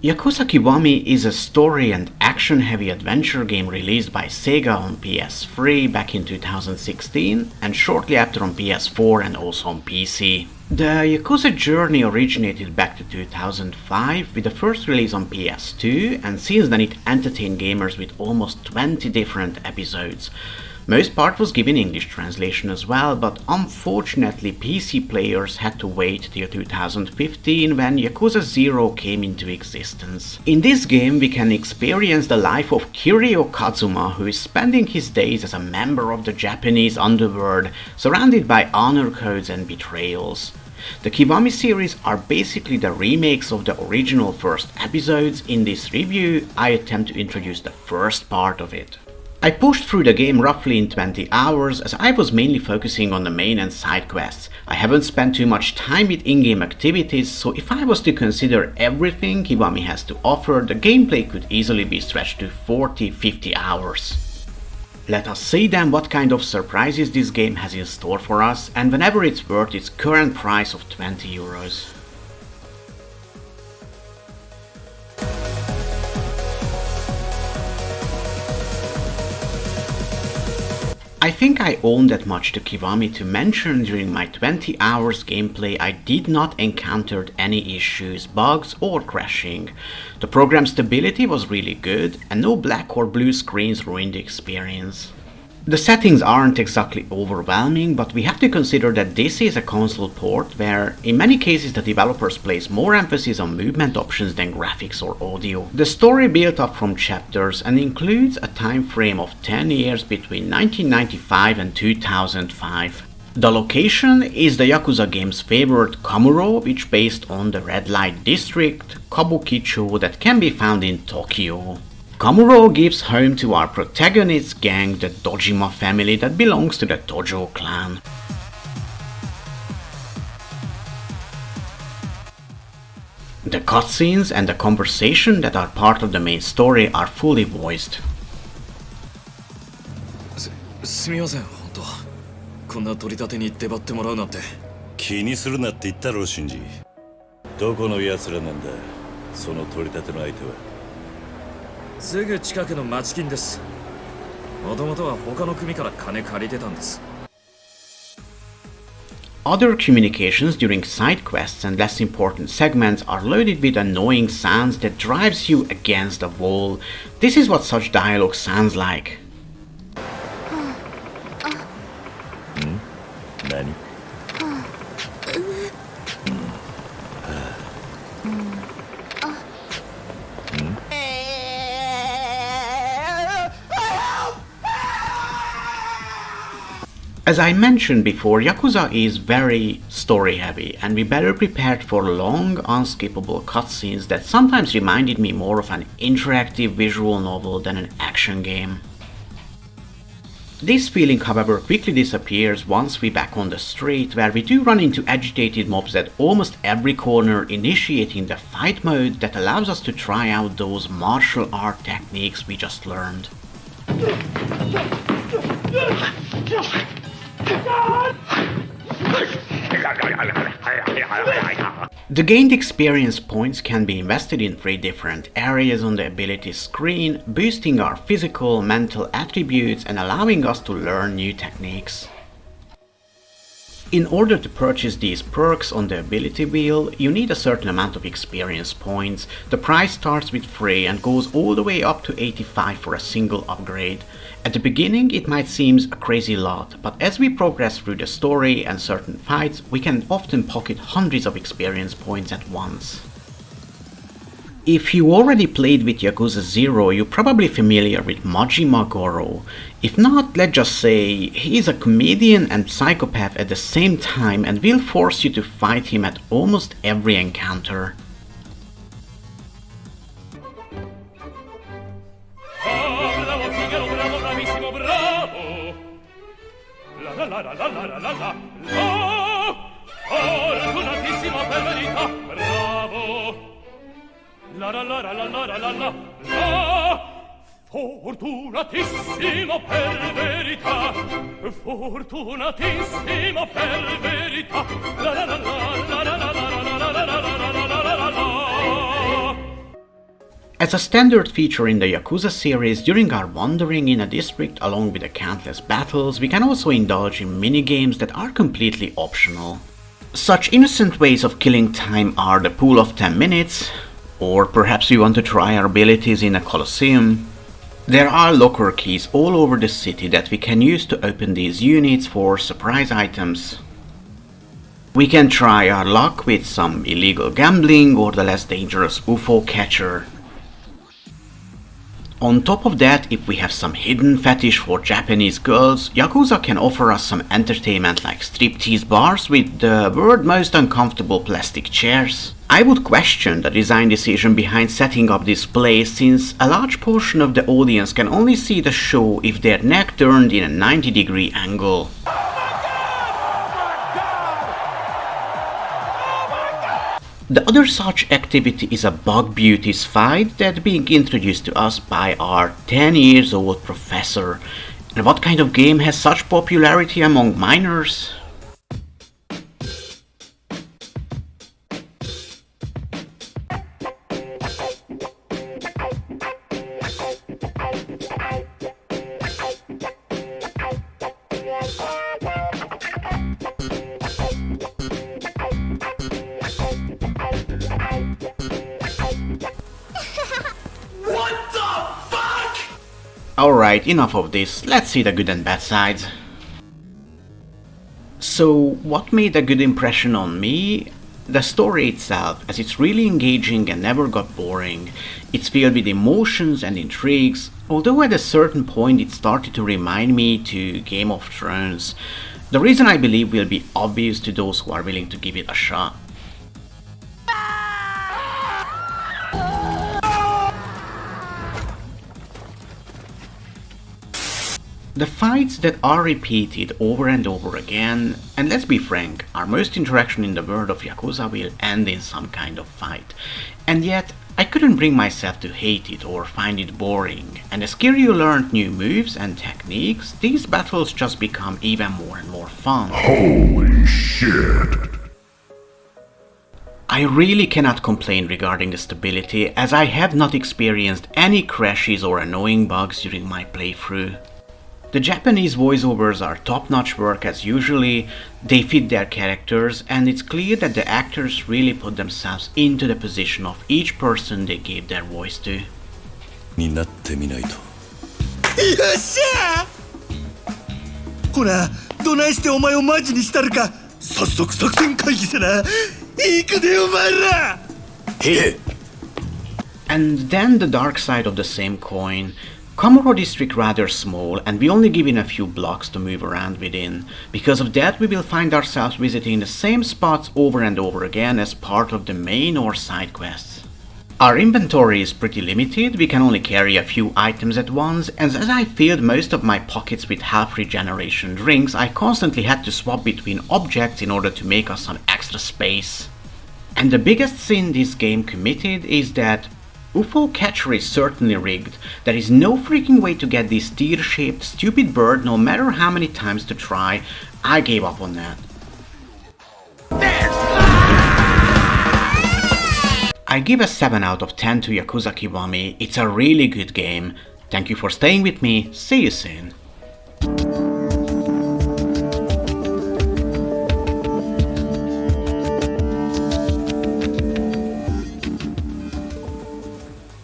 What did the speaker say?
Yakuza Kiwami is a story and action-heavy adventure game released by Sega on PS3 back in 2016 and shortly after on PS4 and also on PC. The Yakuza journey originated back to 2005 with the first release on PS2, and since then it entertained gamers with almost 20 different episodes. Most part was given English translation as well, but unfortunately PC players had to wait till 2015 when Yakuza 0 came into existence. In this game we can experience the life of Kiryu Kazuma, who is spending his days as a member of the Japanese underworld, surrounded by honor codes and betrayals. The Kiwami series are basically the remakes of the original first episodes. In this review I attempt to introduce the first part of it. I pushed through the game roughly in 20 hours as I was mainly focusing on the main and side quests. I haven't spent too much time with in-game activities, so if I was to consider everything Kiwami has to offer, the gameplay could easily be stretched to 40-50 hours. Let us see then what kind of surprises this game has in store for us and whenever it's worth its current price of 20 euros. I think I own that much to Kiwami to mention during my 20 hours gameplay I did not encounter any issues, bugs or crashing. The program stability was really good and no black or blue screens ruined the experience. The settings aren't exactly overwhelming, but we have to consider that this is a console port where in many cases the developers place more emphasis on movement options than graphics or audio. The story built up from chapters and includes a time frame of 10 years between 1995 and 2005. The location is the Yakuza game's favorite Kamuro, which based on the red light district, Kabukicho, that can be found in Tokyo. Kamuro gives home to our protagonist's gang, the Dojima family that belongs to the Tojo clan. The cutscenes and the conversation that are part of the main story are fully voiced. すみません、本当。こんな取り立てに出張ってもらうなんて。気にするなって言ったろ、シンジ。どこの奴らなんだ、その取り立ての相手は。すぐ近くの町金です。もともとは他の組から金借りてたんです。Other communications during side quests and less important segments are loaded with annoying sounds that drives you against the wall. This is what such dialogue sounds like. 何? As I mentioned before, Yakuza is very story heavy and we better prepared for long, unskippable cutscenes that sometimes reminded me more of an interactive visual novel than an action game. This feeling, however, quickly disappears once we're back on the street, where we do run into agitated mobs at almost every corner, initiating the fight mode that allows us to try out those martial art techniques we just learned. The gained experience points can be invested in 3 different areas on the ability screen, boosting our physical, mental attributes and allowing us to learn new techniques. In order to purchase these perks on the ability wheel, you need a certain amount of experience points. The price starts with 3 and goes all the way up to 85 for a single upgrade. At the beginning it might seem a crazy lot, but as we progress through the story and certain fights, we can often pocket hundreds of experience points at once. If you already played with Yakuza 0, you're probably familiar with Majima Goro. If not, let's just say he is a comedian and psychopath at the same time and will force you to fight him at almost every encounter. Fortunatissimo per verità, fortunatissimo per verità. La la la la la la la la la la la la la la la la. As a standard feature in the Yakuza series, during our wandering in a district along with the countless battles, we can also indulge in minigames that are completely optional. Such innocent ways of killing time are the pool of 10 minutes, or perhaps you want to try our abilities in a Colosseum. There are locker keys all over the city that we can use to open these units for surprise items. We can try our luck with some illegal gambling or the less dangerous UFO catcher. On top of that, if we have some hidden fetish for Japanese girls, Yakuza can offer us some entertainment like striptease bars with the world's most uncomfortable plastic chairs. I would question the design decision behind setting up this place, since a large portion of the audience can only see the show if their neck turned in a 90-degree angle. The other such activity is a bug beauties fight that being introduced to us by our 10 years old professor. And what kind of game has such popularity among minors? Alright, enough of this, let's see the good and bad sides. So, what made a good impression on me? The story itself, as it's really engaging and never got boring. It's filled with emotions and intrigues, although at a certain point it started to remind me to Game of Thrones. The reason I believe will be obvious to those who are willing to give it a shot. The fights that are repeated over and over again, and let's be frank, our most interaction in the world of Yakuza will end in some kind of fight. And yet, I couldn't bring myself to hate it or find it boring, and as Kiryu learned new moves and techniques, these battles just become even more and more fun. Holy shit! I really cannot complain regarding the stability, as I have not experienced any crashes or annoying bugs during my playthrough. The Japanese voiceovers are top-notch work as usually, they fit their characters, and it's clear that the actors really put themselves into the position of each person they gave their voice to. になってみないと。よっしゃーほらどないしてお前をマジにしたるか早速作戦会議せな行くでお前ら And then the dark side of the same coin. Komuro district rather small, and we only given a few blocks to move around within. Because of that, we will find ourselves visiting the same spots over and over again as part of the main or side quests. Our inventory is pretty limited, we can only carry a few items at once, and as I filled most of my pockets with health regeneration drinks, I constantly had to swap between objects in order to make us some extra space. And the biggest sin this game committed is that UFO catcher is certainly rigged. There is no freaking way to get this tear-shaped stupid bird no matter how many times to try. I gave up on that. I give a 7 out of 10 to Yakuza Kiwami. It's a really good game. Thank you for staying with me. See you soon.